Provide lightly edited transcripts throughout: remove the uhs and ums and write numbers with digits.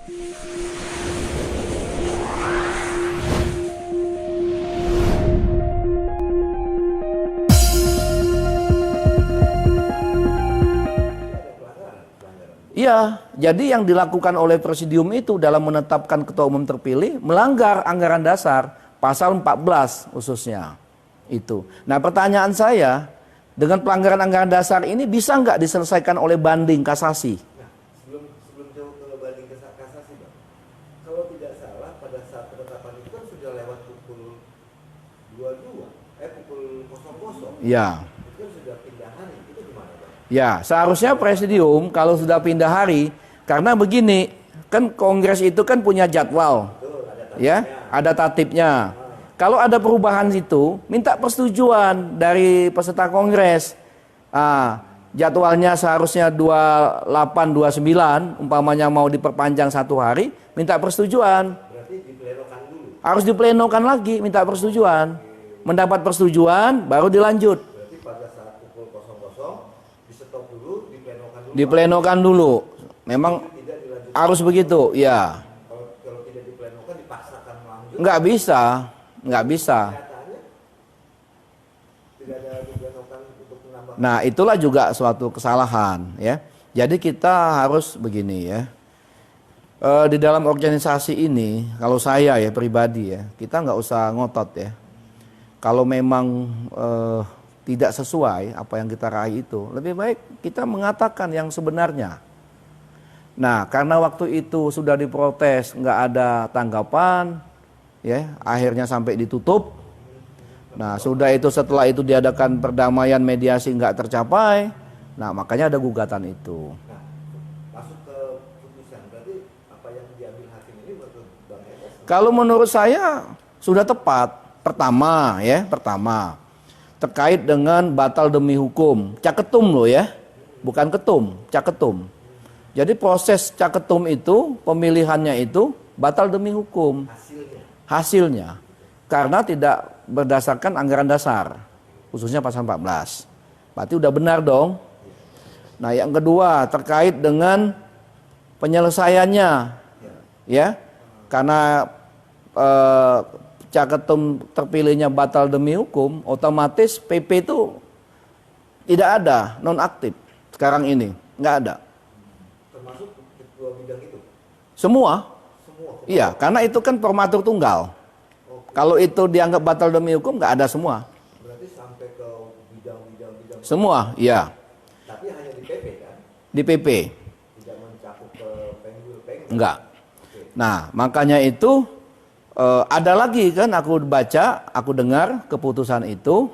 Iya, jadi yang dilakukan oleh presidium itu dalam menetapkan ketua umum terpilih melanggar anggaran dasar pasal 14 khususnya itu. Nah, pertanyaan saya, dengan pelanggaran anggaran dasar ini bisa nggak diselesaikan oleh banding kasasi? Nah, sebelum jauh ke banding kasasi, Bang. Kalau tidak salah pada saat penetapan itu kan sudah lewat pukul 22, pukul 00. Ya. Itu kan sudah pindah hari. Itu gimana, Bang? Ya, seharusnya presidium kalau sudah pindah hari, karena begini, kan kongres itu kan punya jadwal. Betul, ada tatipnya. Ya, ada tatipnya. Kalau ada perubahan itu, minta persetujuan dari peserta kongres. Jadwalnya seharusnya 28-29, umpamanya mau diperpanjang 1 hari, minta persetujuan. Berarti diplenokan dulu. Harus diplenokan lagi, minta persetujuan. Mendapat persetujuan, baru dilanjut. Berarti pada saat pukul 00 di stop dulu, diplenokan dulu. Diplenokan dulu. Memang Tidak dilanjutkan. harus begitu, ya. Kalau tidak diplenokan dipaksakan lanjut. Nggak bisa, nggak bisa. Nyatanya tidak ada diplenokan untuk menambah. Nah, itulah juga suatu kesalahan, ya. Jadi kita harus begini, ya. Di dalam organisasi ini, kalau saya ya pribadi ya, kita nggak usah ngotot ya. Kalau memang tidak sesuai apa yang kita raih itu, lebih baik kita mengatakan yang sebenarnya. Nah, karena waktu itu sudah diprotes, nggak ada tanggapan, ya, akhirnya sampai ditutup. Nah, sudah itu setelah itu diadakan perdamaian mediasi nggak tercapai. Nah, makanya ada gugatan itu. Nah, masuk ke putusan. Berarti apa yang diambil hakim ini menurut Bang Enes? Kalau menurut saya sudah tepat. Pertama, terkait dengan batal demi hukum. Caketum loh ya, bukan ketum, caketum. Jadi proses caketum itu, pemilihannya itu batal demi hukum. Hasilnya. Karena tidak berdasarkan anggaran dasar, khususnya pasal 14. Berarti udah benar dong. Nah, yang kedua terkait dengan penyelesaiannya, ya, karena caketum terpilihnya batal demi hukum, otomatis PP itu tidak ada, nonaktif sekarang ini, nggak ada. Termasuk kedua bidang itu? Semua. Semua? Iya, karena itu kan formatur tunggal. Kalau itu dianggap batal demi hukum, nggak ada semua. Berarti sampai ke bidang-bidang. Semua, iya. Tapi hanya di PP kan? Di PP. Tidak mencakup ke penggul. Enggak. Nah, makanya itu ada lagi kan aku baca, aku dengar keputusan itu,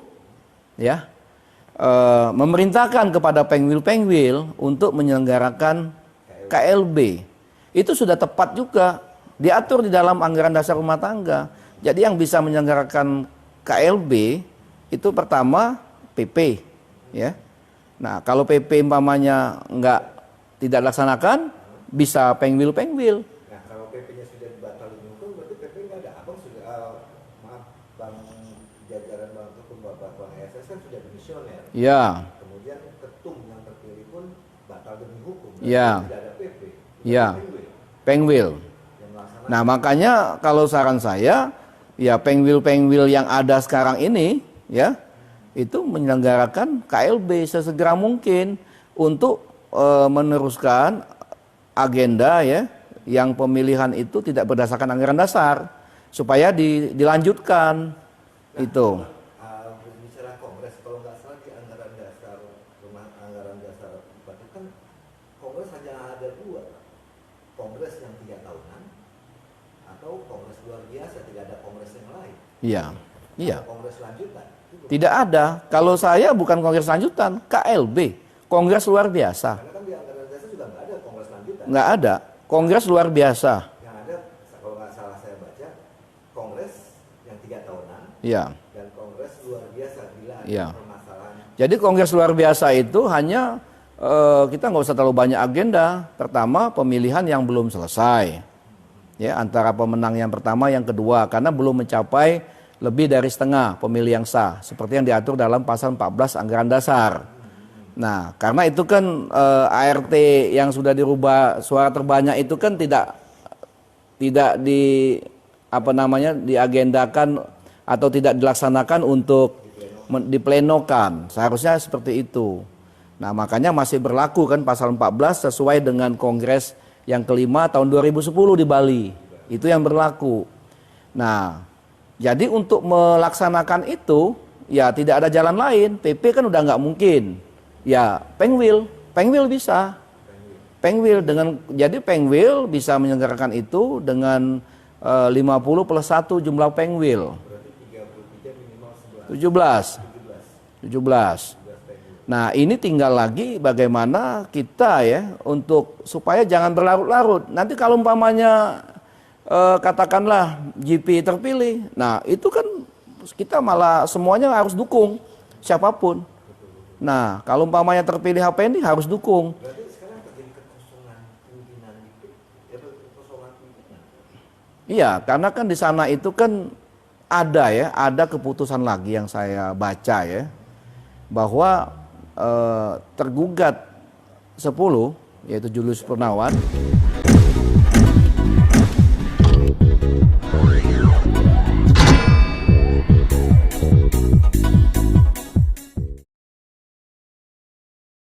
ya, memerintahkan kepada pengwil untuk menyelenggarakan KLB. Itu sudah tepat juga, diatur di dalam anggaran dasar rumah tangga. Jadi yang bisa menyelenggarakan KLB itu pertama PP, ya. Nah, kalau PP umpamanya tidak laksanakan, bisa pengwil. Nah, kalau PP-nya sudah dibatalkan hukum, berarti PP nggak ada. Abang sudah, maaf, Bang jajaran Bang Ketum, Bang SS kan sudah demisioner. Ya. Kemudian ketum yang terpilih pun batal demi hukum. Ya. Tidak ada PP. Ya. Pengwil. Nah, makanya kalau saran saya, ya pengwil yang ada sekarang ini, ya, itu menyelenggarakan KLB sesegera mungkin untuk meneruskan agenda, ya, yang pemilihan itu tidak berdasarkan anggaran dasar, supaya dilanjutkan. Nah, itu. Bicara kongres, kalau nggak salah di anggaran dasar berarti kan kongres hanya ada 2, kongres yang 3 tahunan atau kongres luar biasa, tidak ada kongres yang lain. Iya, iya. Kongres lanjutan. Tidak ada. Kalau saya bukan kongres lanjutan, KLB, kongres luar biasa. Karena kan di anggaran dasar juga nggak ada kongres lanjutan. Nggak ada, kongres luar biasa. Yang ada, kalau nggak salah saya baca, kongres yang 3 tahunan. Iya. Dan kongres luar biasa bila ada Iya. permasalahan. Jadi kongres luar biasa itu hanya kita nggak usah terlalu banyak agenda. Pertama, pemilihan yang belum selesai, ya, antara pemenang yang pertama yang kedua, karena belum mencapai lebih dari setengah pemilih yang sah, seperti yang diatur dalam pasal 14 anggaran dasar. Nah, karena itu kan ART yang sudah dirubah suara terbanyak itu kan tidak tidak diagendakan atau tidak dilaksanakan untuk diplenokan. Seharusnya seperti itu. Nah, makanya masih berlaku kan pasal 14 sesuai dengan Kongres yang kelima tahun 2010 di Bali. Itu yang berlaku. Nah, jadi untuk melaksanakan itu ya tidak ada jalan lain. PP kan udah nggak mungkin. Ya, Pengwil bisa. Jadi Pengwil bisa menyelenggarakan itu dengan 50 plus 1 jumlah Pengwil. Berarti 33 minimal 17. 17. Nah, ini tinggal lagi bagaimana kita ya untuk supaya jangan berlarut-larut. Nanti kalau umpamanya katakanlah GP terpilih, nah itu kan kita malah semuanya harus dukung siapapun. Nah, kalau umpamanya terpilih HPND harus dukung. Berarti sekarang terjadi kekosongan pimpinan itu, ya kekosongan pimpinan. Iya, karena kan di sana itu kan ada keputusan lagi yang saya baca ya, bahwa tergugat 10 yaitu Julius Purnawan